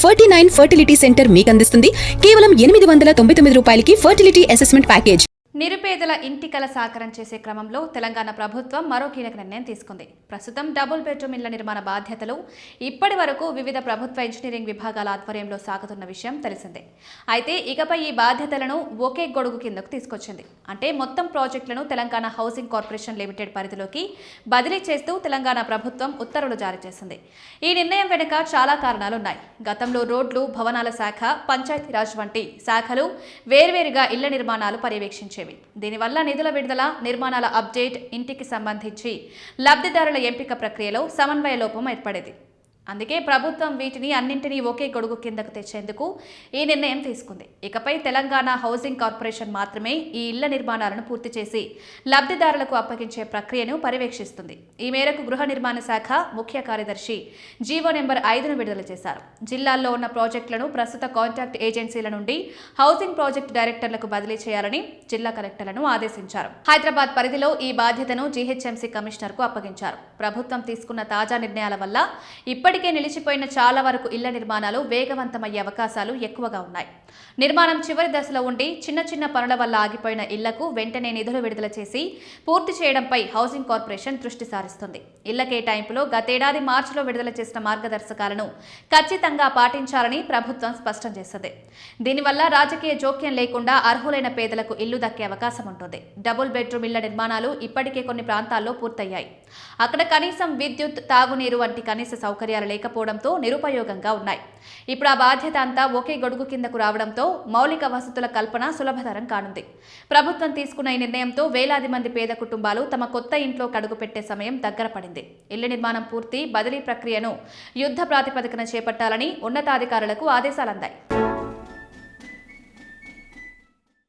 49 fertility centre మీకు అందిస్తుంది కేవలం 899 రూపాయలకి ఫర్టిలిటీ అసెస్మెంట్ ప్యాకేజ్. నిరుపేదల ఇంటి కల సాకారం చేసే క్రమంలో తెలంగాణ ప్రభుత్వం మరో కీలక నిర్ణయం తీసుకుంది. ప్రస్తుతం డబుల్ బెడ్రూమ్ ఇళ్ల నిర్మాణ బాధ్యతలు ఇప్పటి వరకు వివిధ ప్రభుత్వ ఇంజనీరింగ్ విభాగాల ఆధ్వర్యంలో సాగుతున్న విషయం తెలిసిందే. అయితే ఇకపై ఈ బాధ్యతలను ఒకే గొడుగు కిందకు తీసుకొచ్చింది. అంటే మొత్తం ప్రాజెక్టులను తెలంగాణ హౌసింగ్ కార్పొరేషన్ లిమిటెడ్ పరిధిలోకి బదిలీ చేస్తూ తెలంగాణ ప్రభుత్వం ఉత్తర్వులు జారీ చేసింది. ఈ నిర్ణయం వెనుక చాలా కారణాలున్నాయి. గతంలో రోడ్లు, భవనాల శాఖ, పంచాయతీరాజ్ వంటి శాఖలు వేర్వేరుగా ఇళ్ల నిర్మాణాలు పర్యవేక్షించేవి. దీనివల్ల నిధుల విడుదల, నిర్మాణాల అప్డేట్, ఇంటికి సంబంధించి లబ్ధిదారుల ఎంపిక ప్రక్రియలో సమన్వయ లోపం ఏర్పడేది. అందుకే ప్రభుత్వం వీటిని అన్నింటినీ ఒకే గొడుగు కిందకు తెచ్చేందుకు ఈ నిర్ణయం తీసుకుంది. ఇకపై తెలంగాణ హౌసింగ్ కార్పొరేషన్ మాత్రమే ఈ ఇళ్ల నిర్మాణాలను పూర్తి చేసి లబ్ధిదారులకు అప్పగించే ప్రక్రియను పర్యవేక్షిస్తుంది. ఈ మేరకు గృహ నిర్మాణ శాఖ ముఖ్య కార్యదర్శి జీవో నెంబర్ 5ను విడుదల చేశారు. జిల్లాల్లో ఉన్న ప్రాజెక్టులను ప్రస్తుత కాంట్రాక్ట్ ఏజెన్సీల నుండి హౌసింగ్ ప్రాజెక్టు డైరెక్టర్లకు బదిలీ చేయాలని జిల్లా కలెక్టర్లను ఆదేశించారు. హైదరాబాద్ పరిధిలో ఈ బాధ్యతను జీహెచ్ఎంసీ కమిషనర్కు అప్పగించారు. ప్రభుత్వం తీసుకున్న తాజా నిర్ణయాల వల్ల ఇప్పటికే నిలిచిపోయిన చాలా వరకు ఇళ్ల నిర్మాణాలు వేగవంతమయ్యే అవకాశాలు ఎక్కువగా ఉన్నాయి. నిర్మాణం చివరి దశలో ఉండి చిన్న చిన్న పనుల వల్ల ఆగిపోయిన ఇళ్లకు వెంటనే నిధులు విడుదల చేసి పూర్తి చేయడంపై హౌసింగ్ కార్పొరేషన్ దృష్టి సారిస్తుంది. ఇళ్ల కేటాయింపులో గతేడాది మార్చిలో విడుదల చేసిన మార్గదర్శకాలను ఖచ్చితంగా పాటించాలని ప్రభుత్వం స్పష్టం చేసింది. దీనివల్ల రాజకీయ జోక్యం లేకుండా అర్హులైన పేదలకు ఇల్లు దక్కే అవకాశం ఉంటుంది. డబుల్ బెడ్రూమ్ ఇళ్ల నిర్మాణాలు ఇప్పటికే కొన్ని ప్రాంతాల్లో పూర్తయ్యాయి. అక్కడ కనీసం విద్యుత్, తాగునీరు వంటి కనీస సౌకర్యాలు లేకపోవడంతో నిరుపయోగంగా ఉన్నాయి. ఇప్పుడు ఆ బాధ్యత అంతా ఒకే గొడుగు కిందకు రావడంతో మౌలిక వసతుల కల్పన సులభతరం కానుంది. ప్రభుత్వం తీసుకున్న ఈ నిర్ణయంతో వేలాది మంది పేద కుటుంబాలు తమ కొత్త ఇంట్లో కడుగు పెట్టే సమయం దగ్గర పడింది. ఇళ్ల నిర్మాణం పూర్తి, బదిలీ ప్రక్రియను యుద్ధ ప్రాతిపదికన చేపట్టాలని ఉన్నతాధికారులకు ఆదేశాలందాయి.